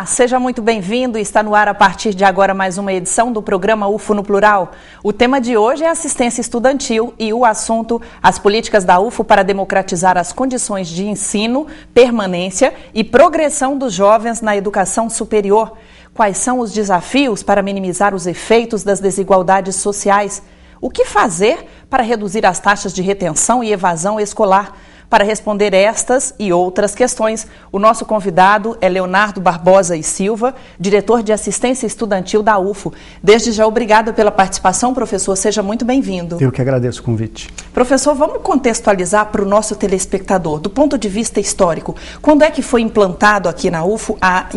Olá, seja muito bem-vindo. Está no ar a partir de agora mais uma edição do programa UFO no Plural. O tema de hoje é assistência estudantil e o assunto as políticas da UFO para democratizar as condições de ensino, permanência e progressão dos jovens na educação superior. Quais são os desafios para minimizar os efeitos das desigualdades sociais? O que fazer para reduzir as taxas de retenção e evasão escolar? Para responder estas e outras questões, o nosso convidado é Leonardo Barbosa e Silva, diretor de assistência estudantil da UFO. Desde já, obrigada pela participação, professor. Seja muito bem-vindo. Eu que agradeço o convite. Professor, vamos contextualizar para o nosso telespectador, do ponto de vista histórico, quando é que foi implantado aqui na UFO a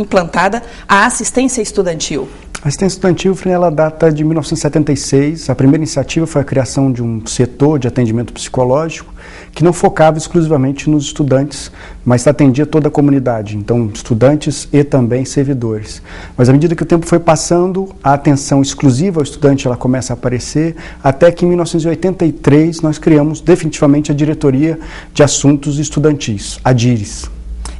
assistência estudantil? A assistência estudantil, ela data de 1976. A primeira iniciativa foi a criação de um setor de atendimento psicológico que não focava exclusivamente nos estudantes, mas atendia toda a comunidade, então estudantes e também servidores. Mas à medida que o tempo foi passando, a atenção exclusiva ao estudante ela começa a aparecer, até que em 1983 nós criamos definitivamente a Diretoria de Assuntos Estudantis, a DIRES.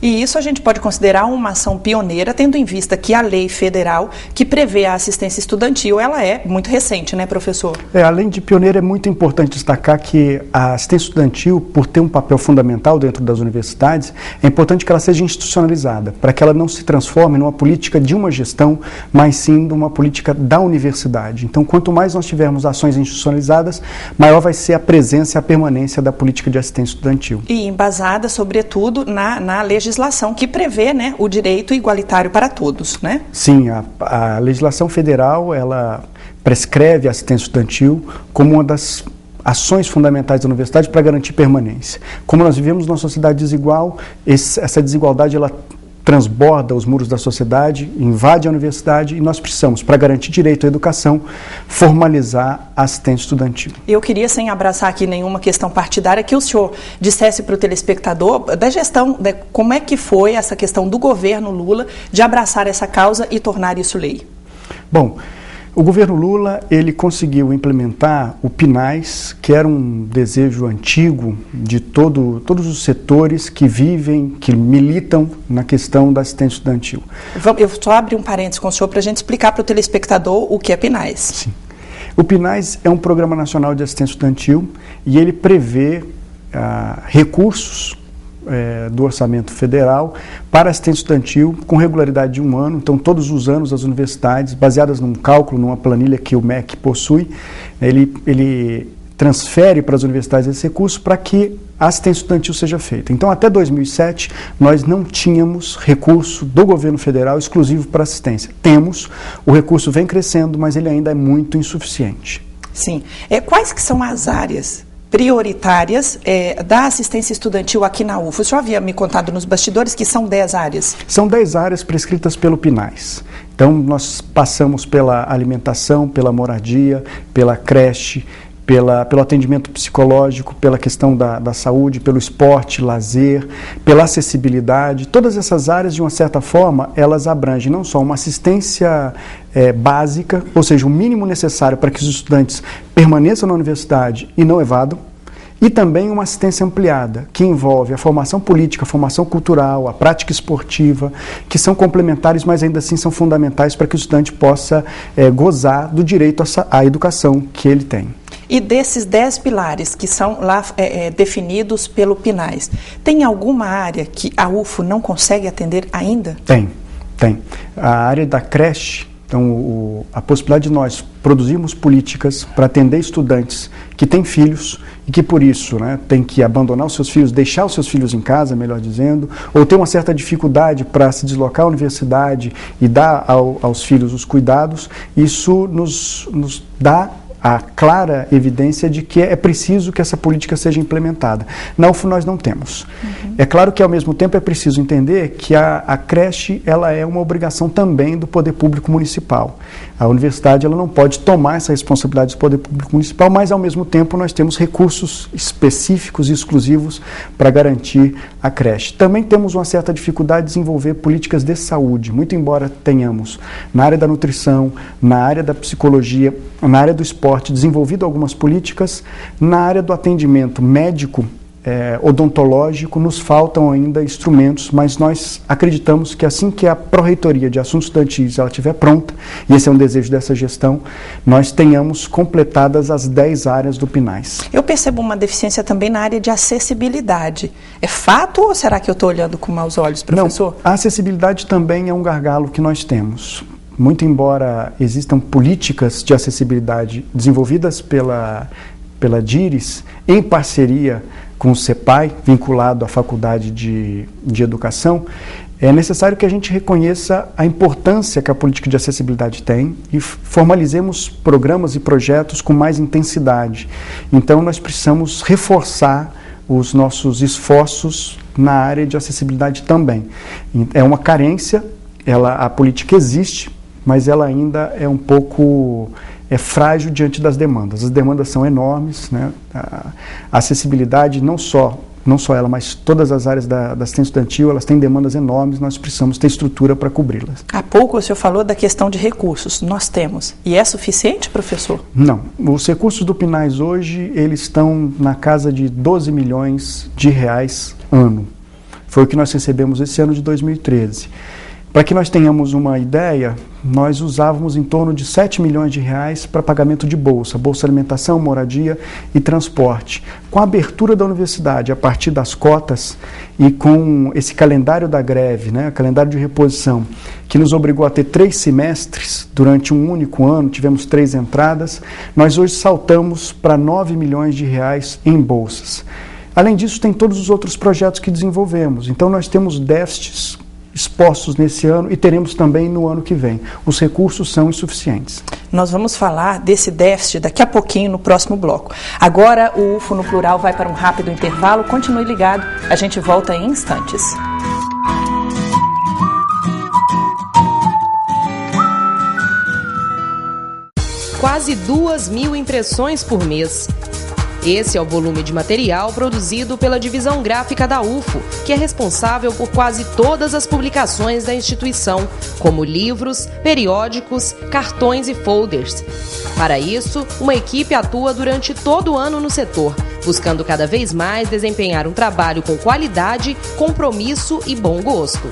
E isso a gente pode considerar uma ação pioneira, tendo em vista que a lei federal que prevê a assistência estudantil, ela é muito recente, né, professor? Além de pioneira, é muito importante destacar que a assistência estudantil, por ter um papel fundamental dentro das universidades, é importante que ela seja institucionalizada, para que ela não se transforme numa política de uma gestão, mas sim numa política da universidade. Então, quanto mais nós tivermos ações institucionalizadas, maior vai ser a presença e a permanência da política de assistência estudantil. E embasada, sobretudo, na legislação que prevê, né, o direito igualitário para todos, né? Sim, a legislação federal, ela prescreve a assistência estudantil como uma das ações fundamentais da universidade para garantir permanência. Como nós vivemos numa sociedade desigual, essa desigualdade ela transborda os muros da sociedade, invade a universidade e nós precisamos, para garantir direito à educação, formalizar a assistência estudantil. Eu queria, sem abraçar aqui nenhuma questão partidária, que o senhor dissesse para o telespectador da gestão, como é que foi essa questão do governo Lula de abraçar essa causa e tornar isso lei. Bom, o governo Lula, ele conseguiu implementar o PNAES, que era um desejo antigo de todos os setores que vivem, que militam na questão da assistência estudantil. Eu só abri um parênteses com o senhor para a gente explicar para o telespectador o que é PNAES. Sim. O PNAES é um Programa Nacional de Assistência Estudantil e ele prevê recursos do orçamento federal para assistência estudantil com regularidade de 1 ano. Então, todos os anos, as universidades, baseadas num cálculo, numa planilha que o MEC possui, ele transfere para as universidades esse recurso para que a assistência estudantil seja feita. Então, até 2007, nós não tínhamos recurso do governo federal exclusivo para assistência. Temos, o recurso vem crescendo, mas ele ainda é muito insuficiente. Sim. Quais que são as áreas prioritárias da assistência estudantil aqui na UFO? O senhor havia me contado nos bastidores que são 10 áreas. São 10 áreas prescritas pelo PNAES. Então, nós passamos pela alimentação, pela moradia, pela creche, pelo atendimento psicológico, pela questão da saúde, pelo esporte, lazer, pela acessibilidade. Todas essas áreas, de uma certa forma, elas abrangem não só uma assistência básica, ou seja, o mínimo necessário para que os estudantes permaneçam na universidade e não evadam, e também uma assistência ampliada, que envolve a formação política, a formação cultural, a prática esportiva, que são complementares, mas ainda assim são fundamentais para que o estudante possa gozar do direito à educação que ele tem. E desses 10 pilares que são lá definidos pelo PNAES, tem alguma área que a UFO não consegue atender ainda? Tem. A área da creche, então a possibilidade de nós produzirmos políticas para atender estudantes que têm filhos e que por isso tem que abandonar os seus filhos, deixar os seus filhos em casa, melhor dizendo, ou ter uma certa dificuldade para se deslocar à universidade e dar aos filhos os cuidados, isso nos dá a clara evidência de que é preciso que essa política seja implementada. Na UFO nós não temos. É claro que, ao mesmo tempo, é preciso entender que a creche ela é uma obrigação também do poder público municipal. A universidade ela não pode tomar essa responsabilidade do poder público municipal, mas, ao mesmo tempo, nós temos recursos específicos e exclusivos para garantir a creche. Também temos uma certa dificuldade de desenvolver políticas de saúde, muito embora tenhamos na área da nutrição, na área da psicologia, na área do esporte, desenvolvido algumas políticas, na área do atendimento médico odontológico, nos faltam ainda instrumentos, mas nós acreditamos que assim que a Pró-Reitoria de Assuntos Estudantis ela estiver pronta, e esse é um desejo dessa gestão, nós tenhamos completadas as 10 áreas do PNAES. Eu percebo uma deficiência também na área de acessibilidade. É fato ou será que eu estou olhando com maus olhos, professor? Não, a acessibilidade também é um gargalo que nós temos. Muito embora existam políticas de acessibilidade desenvolvidas pela DIRES, em parceria com o CEPAI, vinculado à Faculdade de Educação, é necessário que a gente reconheça a importância que a política de acessibilidade tem e formalizemos programas e projetos com mais intensidade. Então, nós precisamos reforçar os nossos esforços na área de acessibilidade também. É uma carência, a política existe, mas ela ainda é um pouco frágil diante das demandas. As demandas são enormes, né? A acessibilidade, não só ela, mas todas as áreas da assistência estudantil, elas têm demandas enormes, nós precisamos ter estrutura para cobri-las. Há pouco o senhor falou da questão de recursos, nós temos. E é suficiente, professor? Não. Os recursos do PNAES hoje, eles estão na casa de 12 milhões de reais ano. Foi o que nós recebemos esse ano de 2013. Para que nós tenhamos uma ideia, nós usávamos em torno de 7 milhões de reais para pagamento de bolsa alimentação, moradia e transporte. Com a abertura da universidade a partir das cotas e com esse calendário da greve, né, calendário de reposição, que nos obrigou a ter 3 semestres durante um único ano, tivemos 3 entradas, nós hoje saltamos para 9 milhões de reais em bolsas. Além disso, tem todos os outros projetos que desenvolvemos. Então, nós temos déficits expostos nesse ano e teremos também no ano que vem. Os recursos são insuficientes. Nós vamos falar desse déficit daqui a pouquinho no próximo bloco. Agora o UFO no Plural vai para um rápido intervalo. Continue ligado, a gente volta em instantes. Quase 2.000 impressões por mês. Esse é o volume de material produzido pela divisão gráfica da UFO, que é responsável por quase todas as publicações da instituição, como livros, periódicos, cartões e folders. Para isso, uma equipe atua durante todo o ano no setor, buscando cada vez mais desempenhar um trabalho com qualidade, compromisso e bom gosto.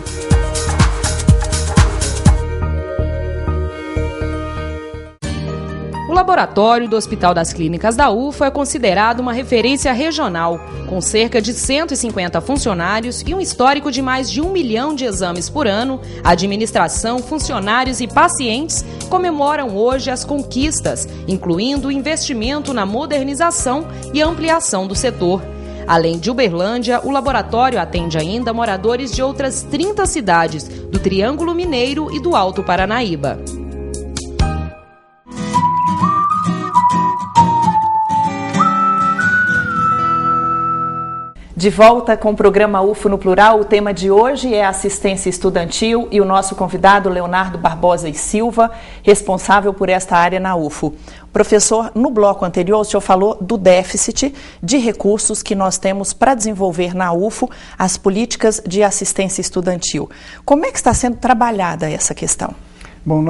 O laboratório do Hospital das Clínicas da UFO é considerado uma referência regional, com cerca de 150 funcionários e um histórico de mais de 1 milhão de exames por ano. A administração, funcionários e pacientes comemoram hoje as conquistas, incluindo o investimento na modernização e ampliação do setor. Além de Uberlândia, o laboratório atende ainda moradores de outras 30 cidades, do Triângulo Mineiro e do Alto Paranaíba. De volta com o programa UFO no Plural, o tema de hoje é assistência estudantil e o nosso convidado Leonardo Barbosa e Silva, responsável por esta área na UFO. Professor, no bloco anterior o senhor falou do déficit de recursos que nós temos para desenvolver na UFO as políticas de assistência estudantil. Como é que está sendo trabalhada essa questão? Bom,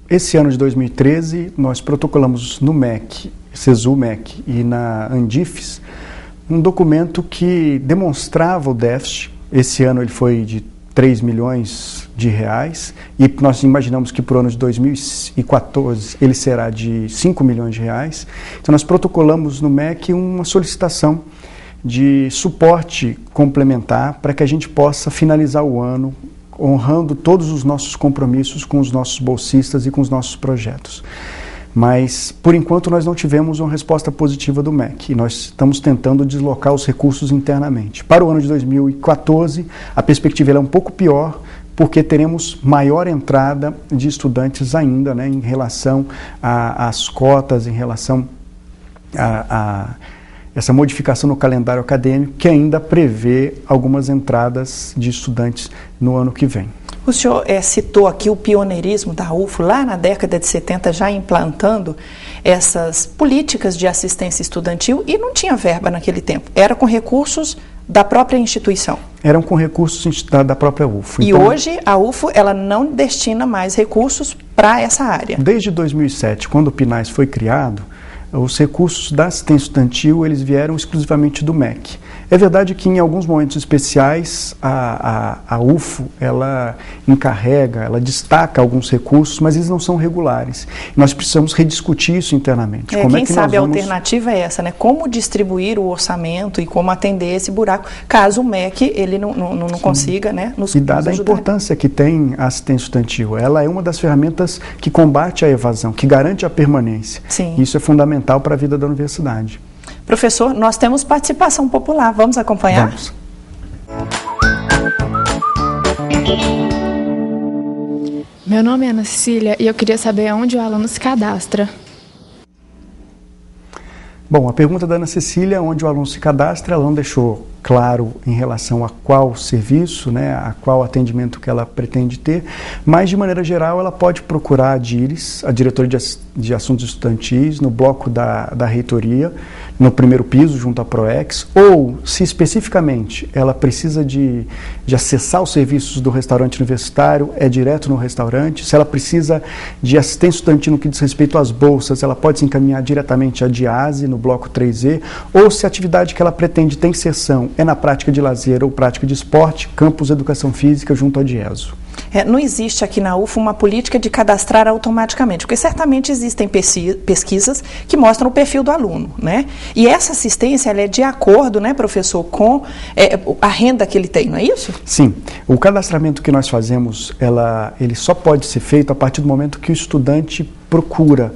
esse ano de 2013, nós protocolamos no MEC, CESU-MEC e na Andifes, um documento que demonstrava o déficit. Esse ano ele foi de 3 milhões de reais e nós imaginamos que para o ano de 2014 ele será de 5 milhões de reais. Então nós protocolamos no MEC uma solicitação de suporte complementar para que a gente possa finalizar o ano honrando todos os nossos compromissos com os nossos bolsistas e com os nossos projetos. Mas, por enquanto, nós não tivemos uma resposta positiva do MEC e nós estamos tentando deslocar os recursos internamente. Para o ano de 2014, a perspectiva é um pouco pior, porque teremos maior entrada de estudantes ainda, né, em relação às cotas, em relação a essa modificação no calendário acadêmico, que ainda prevê algumas entradas de estudantes no ano que vem. O senhor citou aqui o pioneirismo da UFO, lá na década de 70, já implantando essas políticas de assistência estudantil e não tinha verba naquele tempo. Era com recursos da própria instituição. Eram com recursos da própria UFO. E então, hoje a UFO ela não destina mais recursos para essa área. Desde 2007, quando o PNAES foi criado, os recursos da assistência estudantil eles vieram exclusivamente do MEC. É verdade que em alguns momentos especiais a UFO, ela encarrega, ela destaca alguns recursos, mas eles não são regulares. Nós precisamos rediscutir isso internamente. Quem sabe a alternativa é essa, né? Como distribuir o orçamento e como atender esse buraco, caso o MEC ele não consiga, né, nos ajudar. E dada a importância que tem a assistência estudantil, ela é uma das ferramentas que combate a evasão, que garante a permanência. Sim. Isso é fundamental para a vida da universidade. Professor, nós temos participação popular. Vamos acompanhar? Vamos. Meu nome é Ana Cecília e eu queria saber onde o aluno se cadastra. Bom, a pergunta da Ana Cecília é onde o aluno se cadastra. Ela não deixou claro em relação a qual serviço, né, a qual atendimento que ela pretende ter, mas de maneira geral ela pode procurar a DIRES, a Diretoria de Assuntos Estudantis, no bloco da reitoria, no primeiro piso, junto à PROEX, ou se especificamente ela precisa de acessar os serviços do restaurante universitário, é direto no restaurante. Se ela precisa de assistência estudantil no que diz respeito às bolsas, ela pode se encaminhar diretamente à DIASE, no bloco 3E, ou se a atividade que ela pretende ter inserção é na prática de lazer ou prática de esporte, campus Educação Física junto à DIESO. Não existe aqui na UFO uma política de cadastrar automaticamente, porque certamente existem pesquisas que mostram o perfil do aluno, né? E essa assistência ela é de acordo, né, professor, com a renda que ele tem, não é isso? Sim. O cadastramento que nós fazemos, ele só pode ser feito a partir do momento que o estudante procura.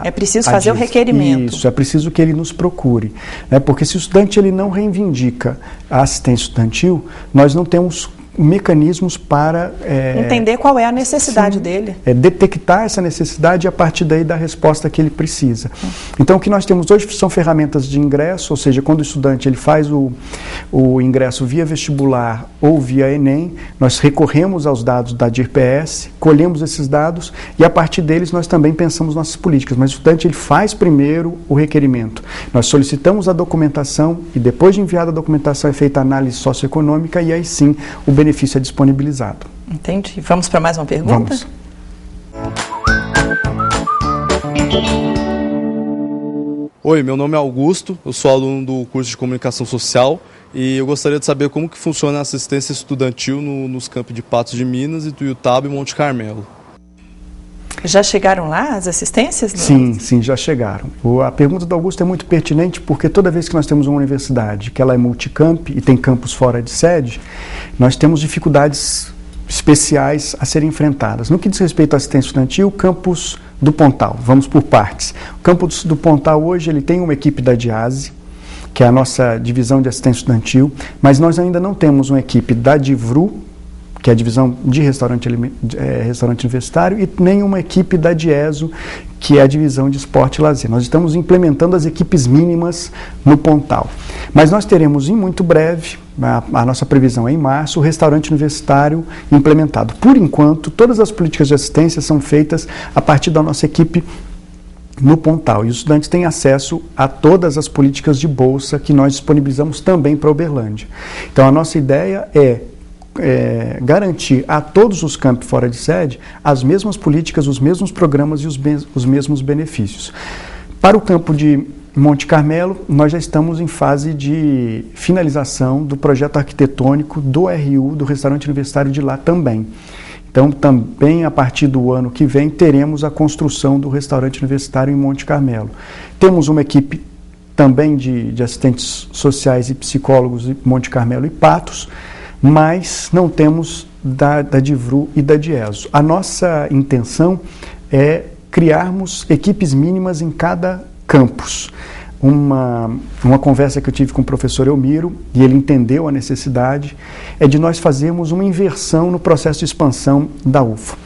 É preciso fazer o requerimento. Isso, é preciso que ele nos procure. Né? Porque se o estudante ele não reivindica a assistência estudantil, nós não temos mecanismos para entender qual é a necessidade dele. Detectar essa necessidade e a partir daí dar a resposta que ele precisa. Então o que nós temos hoje são ferramentas de ingresso, ou seja, quando o estudante ele faz o ingresso via vestibular ou via Enem, nós recorremos aos dados da DIRPS, colhemos esses dados e a partir deles nós também pensamos nossas políticas. Mas o estudante ele faz primeiro o requerimento. Nós solicitamos a documentação e depois de enviada a documentação é feita a análise socioeconômica e aí sim o benefício é disponibilizado. Entendi. Vamos para mais uma pergunta? Vamos. Oi, meu nome é Augusto, eu sou aluno do curso de Comunicação Social e eu gostaria de saber como que funciona a assistência estudantil nos campos de Patos de Minas, Ituiutaba e Monte Carmelo. Já chegaram lá as assistências? Sim, já chegaram. A pergunta do Augusto é muito pertinente porque toda vez que nós temos uma universidade que ela é multicamp e tem campus fora de sede, nós temos dificuldades especiais a serem enfrentadas. No que diz respeito à assistência estudantil, o campus do Pontal, vamos por partes. O campus do Pontal hoje ele tem uma equipe da DIASE, que é a nossa divisão de assistência estudantil, mas nós ainda não temos uma equipe da DIVRU, que é a divisão de restaurante universitário, e nenhuma equipe da DIESO, que é a divisão de esporte e lazer. Nós estamos implementando as equipes mínimas no Pontal. Mas nós teremos em muito breve, a nossa previsão é em março, o restaurante universitário implementado. Por enquanto, todas as políticas de assistência são feitas a partir da nossa equipe no Pontal. E os estudantes têm acesso a todas as políticas de bolsa que nós disponibilizamos também para a Uberlândia. Então, a nossa ideia é garantir a todos os campos fora de sede as mesmas políticas, os mesmos programas e os mesmos benefícios. Para o campo de Monte Carmelo, nós já estamos em fase de finalização do projeto arquitetônico do RU, do restaurante universitário de lá também. Então, também a partir do ano que vem, teremos a construção do restaurante universitário em Monte Carmelo. Temos uma equipe também de assistentes sociais e psicólogos em Monte Carmelo e Patos, mas não temos da DIVRU e da DIESO. A nossa intenção é criarmos equipes mínimas em cada campus. Uma conversa que eu tive com o professor Elmiro, e ele entendeu a necessidade, é de nós fazermos uma inversão no processo de expansão da UFO.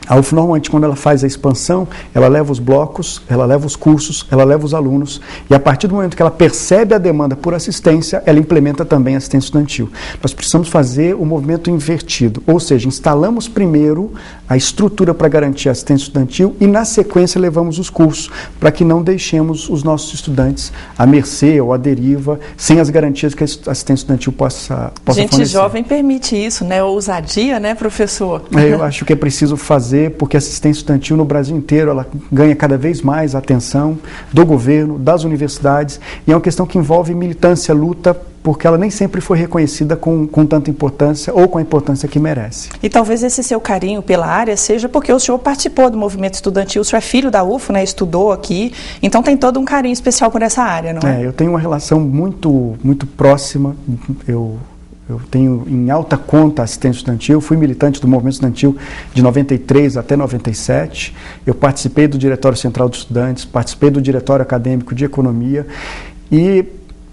A UFO, normalmente, quando ela faz a expansão, ela leva os blocos, ela leva os cursos, ela leva os alunos, e a partir do momento que ela percebe a demanda por assistência, ela implementa também a assistência estudantil. Nós precisamos fazer o movimento invertido, ou seja, instalamos primeiro a estrutura para garantir a assistência estudantil e, na sequência, levamos os cursos, para que não deixemos os nossos estudantes à mercê ou à deriva, sem as garantias que a assistência estudantil possa Gente fornecer. Jovem permite isso, né? Ousadia, né, professor? Eu acho que é preciso fazer fazer, porque a assistência estudantil no Brasil inteiro ela ganha cada vez mais atenção do governo, das universidades, e é uma questão que envolve militância, luta, porque ela nem sempre foi reconhecida com tanta importância ou com a importância que merece. E talvez esse seu carinho pela área seja porque o senhor participou do movimento estudantil, o senhor é filho da UFO, né, estudou aqui, então tem todo um carinho especial por essa área, não é? Eu tenho uma relação muito próxima, eu tenho em alta conta a assistência estudantil, fui militante do movimento estudantil de 93 até 97, eu participei do Diretório Central dos Estudantes, participei do Diretório Acadêmico de Economia e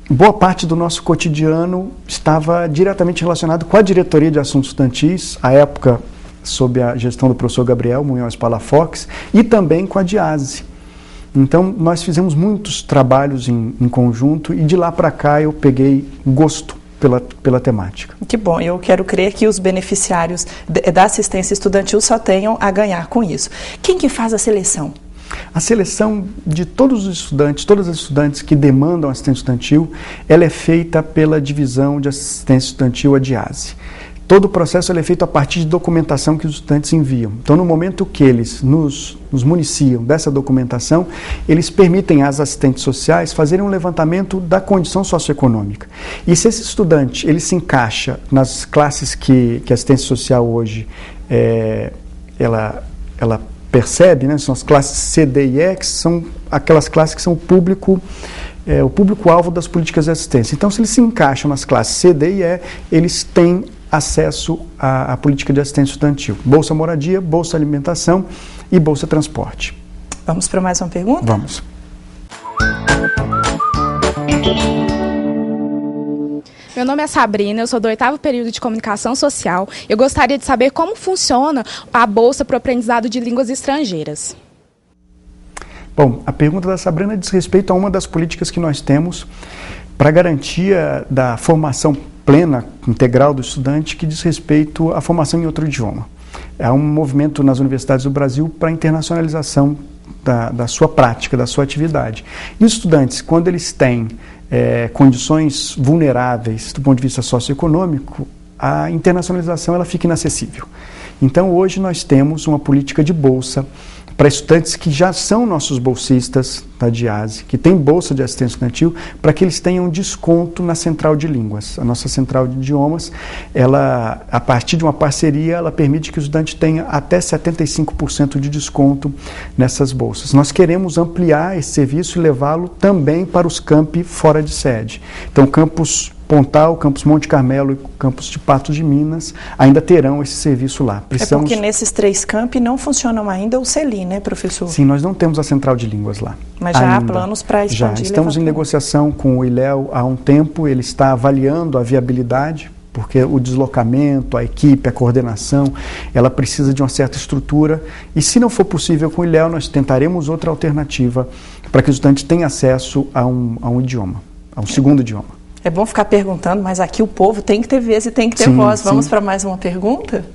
boa parte do nosso cotidiano estava diretamente relacionado com a Diretoria de Assuntos Estudantis, à época sob a gestão do professor Gabriel Munhoz Palafox, e também com a DIASE. Então, nós fizemos muitos trabalhos em conjunto e de lá para cá eu peguei gosto pela temática. Que bom, eu quero crer que os beneficiários da assistência estudantil só tenham a ganhar com isso. Quem que faz a seleção? A seleção de todos os estudantes, todas as estudantes que demandam assistência estudantil, ela é feita pela divisão de assistência estudantil, a DIASE. Todo o processo é feito a partir de documentação que os estudantes enviam. Então, no momento que eles nos municiam dessa documentação, eles permitem às assistentes sociais fazerem um levantamento da condição socioeconômica. E se esse estudante ele se encaixa nas classes que a assistência social hoje ela percebe, né, são as classes C, D e E, que são aquelas classes que são o público-alvo das políticas de assistência. Então, se eles se encaixam nas classes C, D e E, eles têm acesso à política de assistência estudantil. Bolsa Moradia, Bolsa Alimentação e Bolsa Transporte. Vamos para mais uma pergunta? Vamos. Meu nome é Sabrina, eu sou do 8º período de Comunicação Social. Eu gostaria de saber como funciona a Bolsa para o Aprendizado de Línguas Estrangeiras. Bom, a pergunta da Sabrina diz respeito a uma das políticas que nós temos para a garantia da formação plena, integral do estudante, que diz respeito à formação em outro idioma. É um movimento nas universidades do Brasil para a internacionalização da sua prática, da sua atividade. E os estudantes, quando eles têm condições vulneráveis do ponto de vista socioeconômico, a internacionalização ela fica inacessível. Então, hoje nós temos uma política de bolsa para estudantes que já são nossos bolsistas da DIASE, que têm bolsa de assistência estudantil, para que eles tenham desconto na central de línguas. A nossa central de idiomas, ela, a partir de uma parceria, ela permite que o estudante tenha até 75% de desconto nessas bolsas. Nós queremos ampliar esse serviço e levá-lo também para os campi fora de sede. Então, campus Pontal, campus Monte Carmelo e campus de Patos de Minas ainda terão esse serviço lá. Precisamos... É porque nesses 3 campi não funcionam ainda o CELI, né, professor? Sim, nós não temos a central de línguas lá. Mas já há planos para expandir? Já, estamos em negociação com o ILEO há um tempo, ele está avaliando a viabilidade, porque o deslocamento, a equipe, a coordenação, ela precisa de uma certa estrutura, e se não for possível com o ILEO, nós tentaremos outra alternativa para que o estudante tenha acesso a um idioma, a um segundo idioma. É bom ficar perguntando, mas aqui o povo tem que ter vez e tem que ter voz. Vamos para mais uma pergunta?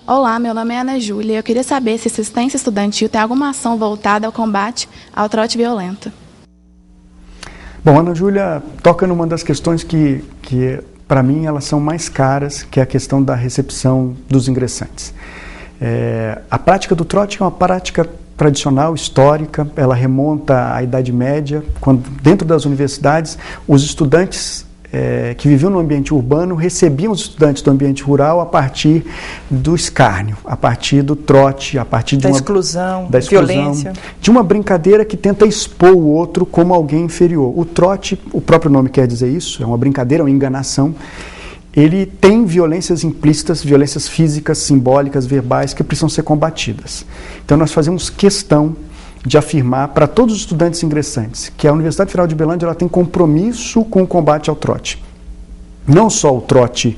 Olá, meu nome é Ana Júlia. Eu queria saber se a assistência estudantil tem alguma ação voltada ao combate ao trote violento. Bom, Ana Júlia toca numa das questões que para mim, elas são mais caras, que é a questão da recepção dos ingressantes. A prática do trote é uma prática tradicional, histórica, ela remonta à Idade Média, quando dentro das universidades os estudantes que viviam no ambiente urbano recebiam os estudantes do ambiente rural a partir do escárnio, a partir do trote, a partir de da exclusão, violência, de uma brincadeira que tenta expor o outro como alguém inferior. O trote, o próprio nome quer dizer isso, é uma brincadeira, uma enganação. Ele tem violências implícitas, violências físicas, simbólicas, verbais, que precisam ser combatidas. Então, nós fazemos questão de afirmar para todos os estudantes ingressantes que a Universidade Federal de Uberlândia ela tem compromisso com o combate ao trote. Não só o trote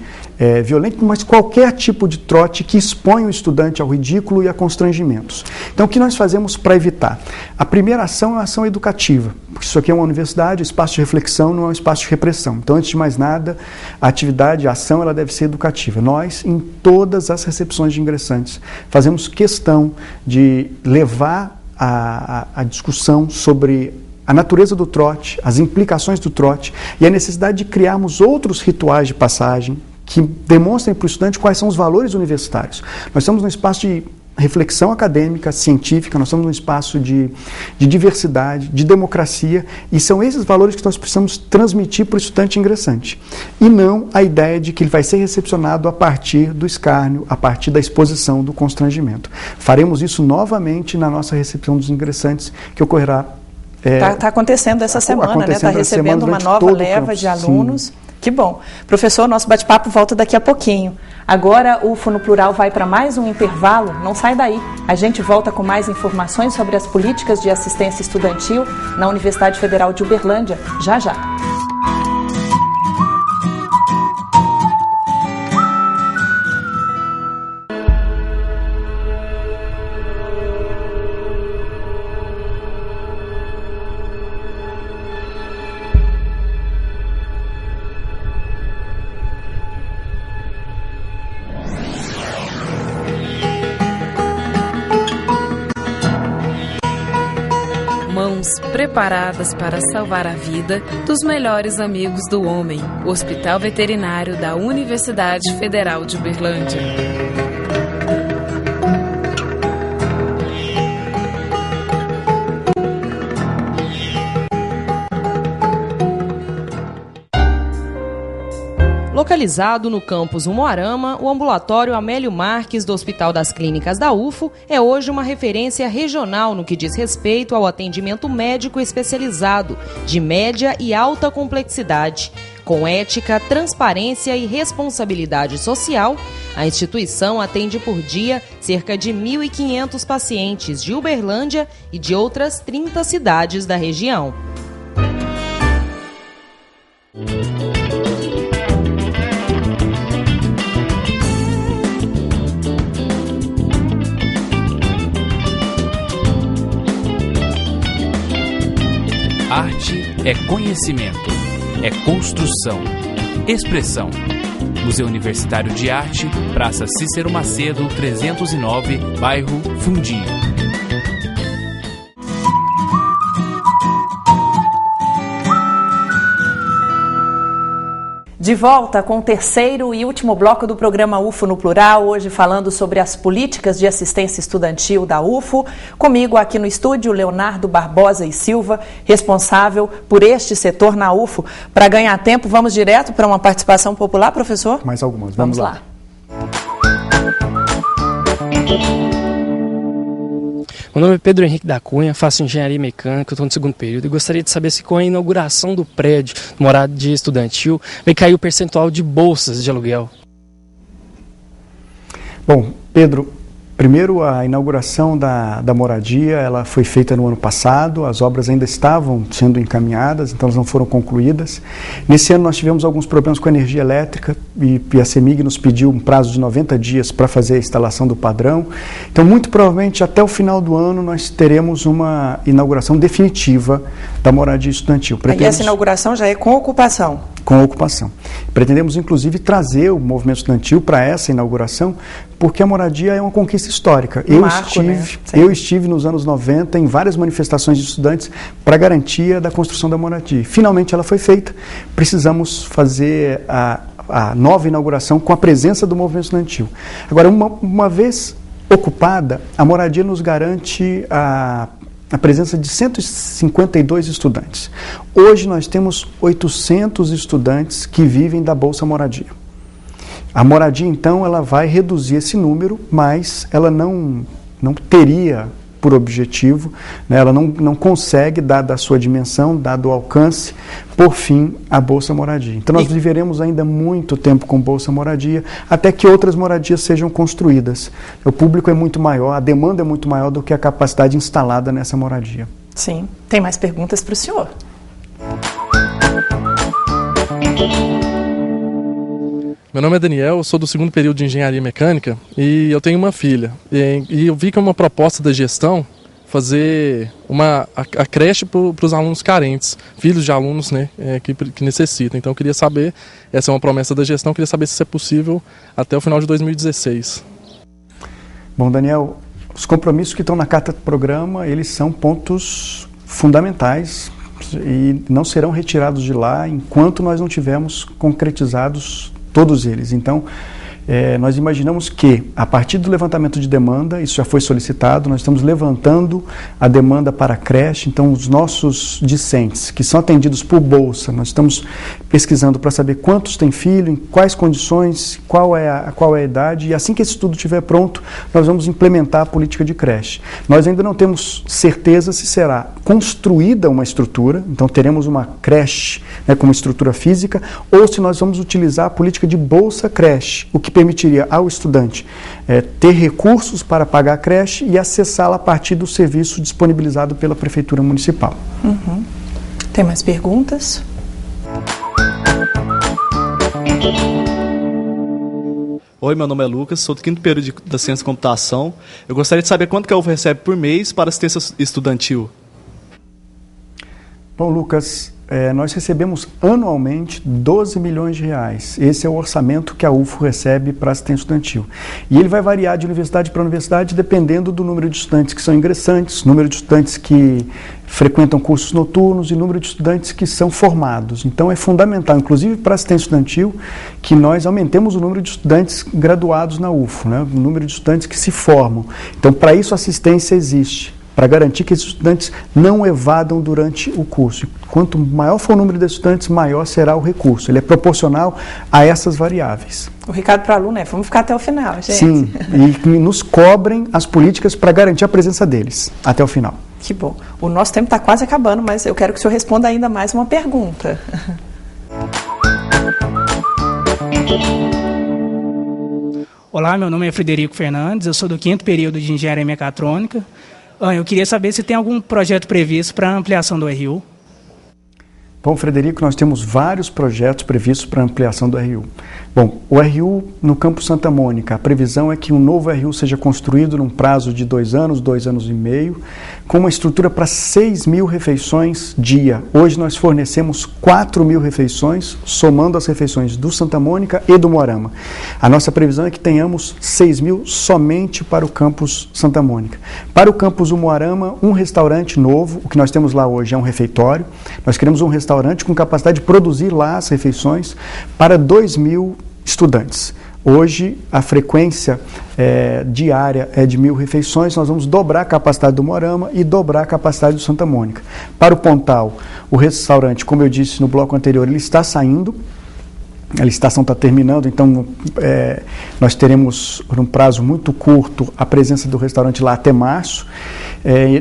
violento, mas qualquer tipo de trote que expõe o estudante ao ridículo e a constrangimentos. Então, o que nós fazemos para evitar? A primeira ação é uma ação educativa, porque isso aqui é uma universidade, o espaço de reflexão não é um espaço de repressão. Então, antes de mais nada, a atividade, a ação, ela deve ser educativa. Nós, em todas as recepções de ingressantes, fazemos questão de levar a discussão sobre a natureza do trote, as implicações do trote e a necessidade de criarmos outros rituais de passagem que demonstrem para o estudante quais são os valores universitários. Nós estamos num espaço de reflexão acadêmica, científica, nós estamos num espaço de diversidade, de democracia, e são esses valores que nós precisamos transmitir para o estudante ingressante. E não a ideia de que ele vai ser recepcionado a partir do escárnio, a partir da exposição, do constrangimento. Faremos isso novamente na nossa recepção dos ingressantes, que ocorrerá... Está acontecendo essa semana, né? Está recebendo uma nova leva de alunos. Sim. Que bom. Professor, nosso bate-papo volta daqui a pouquinho. Agora o UFO no Plural vai para mais um intervalo. Não sai daí. A gente volta com mais informações sobre as políticas de assistência estudantil na Universidade Federal de Uberlândia. Já, já. Preparadas para salvar a vida dos melhores amigos do homem. Hospital Veterinário da Universidade Federal de Uberlândia. Localizado no campus Umuarama, o ambulatório Amélio Marques do Hospital das Clínicas da UFO é hoje uma referência regional no que diz respeito ao atendimento médico especializado, de média e alta complexidade. Com ética, transparência e responsabilidade social, a instituição atende por dia cerca de 1.500 pacientes de Uberlândia e de outras 30 cidades da região. Arte é conhecimento, é construção, expressão. Museu Universitário de Arte, Praça Cícero Macedo, 309, bairro Fundinho. De volta com o terceiro e último bloco do programa UFO no Plural, hoje falando sobre as políticas de assistência estudantil da UFO. Comigo aqui no estúdio, Leonardo Barbosa e Silva, responsável por este setor na UFO. Para ganhar tempo, vamos direto para uma participação popular, professor? Mais algumas, vamos lá. Meu nome é Pedro Henrique da Cunha, faço engenharia mecânica, estou no segundo período e gostaria de saber se com a inauguração do prédio do moradia estudantil vai cair o percentual de bolsas de aluguel. Bom, Pedro, primeiro a inauguração da moradia, ela foi feita no ano passado, as obras ainda estavam sendo encaminhadas, então elas não foram concluídas. Nesse ano nós tivemos alguns problemas com a energia elétrica e a CEMIG nos pediu um prazo de 90 dias para fazer a instalação do padrão. Então, muito provavelmente, até o final do ano, nós teremos uma inauguração definitiva da moradia estudantil. E essa inauguração já é com ocupação? Com ocupação. Pretendemos, inclusive, trazer o movimento estudantil para essa inauguração, porque a moradia é uma conquista histórica. Eu estive nos anos 90 em várias manifestações de estudantes para garantia da construção da moradia. Finalmente ela foi feita. Precisamos fazer a nova inauguração com a presença do movimento estudantil. Agora, uma vez ocupada, a moradia nos garante a presença de 152 estudantes. Hoje nós temos 800 estudantes que vivem da Bolsa Moradia. A moradia, então, ela vai reduzir esse número, mas ela não teria por objetivo, né, ela não consegue, dada a sua dimensão, dado o alcance, por fim, a Bolsa Moradia. Então, nós viveremos ainda muito tempo com Bolsa Moradia, até que outras moradias sejam construídas. O público é muito maior, a demanda é muito maior do que a capacidade instalada nessa moradia. Sim. Tem mais perguntas para o senhor? Meu nome é Daniel, eu sou do segundo período de engenharia mecânica e eu tenho uma filha. E eu vi que é uma proposta da gestão fazer a creche para os alunos carentes, filhos de alunos, né, que necessitam. Então eu queria saber, essa é uma promessa da gestão, eu queria saber se isso é possível até o final de 2016. Bom, Daniel, os compromissos que estão na carta do programa, eles são pontos fundamentais e não serão retirados de lá enquanto nós não tivermos concretizados todos eles. Então, nós imaginamos que, a partir do levantamento de demanda, isso já foi solicitado, nós estamos levantando a demanda para a creche. Então, os nossos discentes, que são atendidos por bolsa, nós estamos pesquisando para saber quantos têm filho, em quais condições, qual é a idade, e assim que esse estudo estiver pronto, nós vamos implementar a política de creche. Nós ainda não temos certeza se será construída uma estrutura, então teremos uma creche, né, com uma estrutura física, ou se nós vamos utilizar a política de bolsa creche, o que permitiria ao estudante ter recursos para pagar a creche e acessá-la a partir do serviço disponibilizado pela Prefeitura Municipal. Uhum. Tem mais perguntas? Oi, meu nome é Lucas, sou do 5º período da Ciência da Computação. Eu gostaria de saber quanto que a UFO recebe por mês para assistência estudantil. Bom, Lucas, nós recebemos anualmente 12 milhões de reais. Esse é o orçamento que a UFO recebe para assistência estudantil. E ele vai variar de universidade para universidade dependendo do número de estudantes que são ingressantes, número de estudantes que frequentam cursos noturnos e número de estudantes que são formados. Então é fundamental, inclusive para a assistência estudantil, que nós aumentemos o número de estudantes graduados na UFO, né? O número de estudantes que se formam. Então, para isso a assistência existe, para garantir que esses estudantes não evadam durante o curso. Quanto maior for o número de estudantes, maior será o recurso. Ele é proporcional a essas variáveis. O recado para o aluno vamos ficar até o final, gente. Sim, e que nos cobrem as políticas para garantir a presença deles até o final. Que bom. O nosso tempo está quase acabando, mas eu quero que o senhor responda ainda mais uma pergunta. Olá, meu nome é Frederico Fernandes, eu sou do 5º período de Engenharia Mecatrônica. Eu queria saber se tem algum projeto previsto para a ampliação do RU. Bom, Frederico, nós temos vários projetos previstos para ampliação do RU. Bom, o RU no Campus Santa Mônica, a previsão é que um novo RU seja construído num prazo de 2 anos, 2 anos e meio, com uma estrutura para 6.000 refeições dia. Hoje nós fornecemos 4.000 refeições, somando as refeições do Santa Mônica e do Moarama. A nossa previsão é que tenhamos 6.000 somente para o Campus Santa Mônica. Para o Campus do Moarama, um restaurante novo, o que nós temos lá hoje é um refeitório. Nós queremos um restaurante com capacidade de produzir lá as refeições para 2.000 estudantes. Hoje, a frequência diária é de 1.000 refeições, nós vamos dobrar a capacidade do Moarama e dobrar a capacidade do Santa Mônica. Para o Pontal, o restaurante, como eu disse no bloco anterior, ele está saindo, a licitação está terminando, então nós teremos, num prazo muito curto, a presença do restaurante lá até março.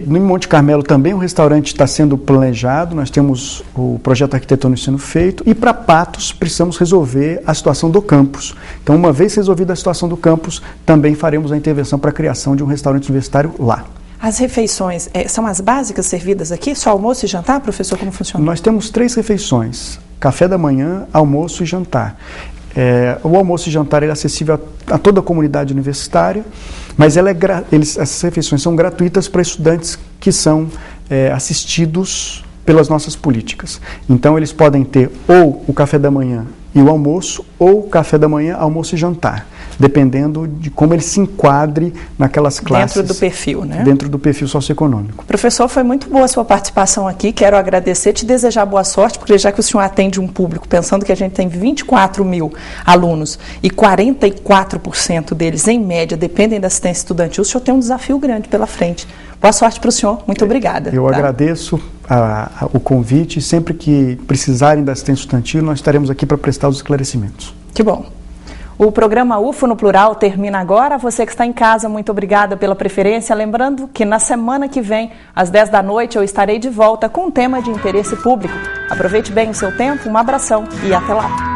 No Monte Carmelo também o restaurante está sendo planejado, nós temos o projeto arquitetônico sendo feito, e para Patos precisamos resolver a situação do campus. Então, uma vez resolvida a situação do campus, também faremos a intervenção para a criação de um restaurante universitário lá. As refeições são as básicas servidas aqui? Só almoço e jantar, professor? Como funciona? Nós temos 3 refeições: café da manhã, almoço e jantar. O almoço e jantar é acessível a toda a comunidade universitária, mas essas refeições são gratuitas para estudantes que são assistidos pelas nossas políticas. Então, eles podem ter ou o café da manhã e o almoço, ou café da manhã, almoço e jantar, dependendo de como ele se enquadre naquelas classes. Dentro do perfil, né? Dentro do perfil socioeconômico. Professor, foi muito boa a sua participação aqui, quero agradecer, te desejar boa sorte, porque já que o senhor atende um público, pensando que a gente tem 24.000 alunos e 44% deles, em média, dependem da assistência estudantil, o senhor tem um desafio grande pela frente. Boa sorte para o senhor, muito obrigada. Eu agradeço o convite, sempre que precisarem da assistência estudantil, nós estaremos aqui para prestar os esclarecimentos. Que bom. O programa UFO no Plural termina agora. Você que está em casa, muito obrigada pela preferência. Lembrando que na semana que vem, às 10 da noite, eu estarei de volta com um tema de interesse público. Aproveite bem o seu tempo, um abração e até lá.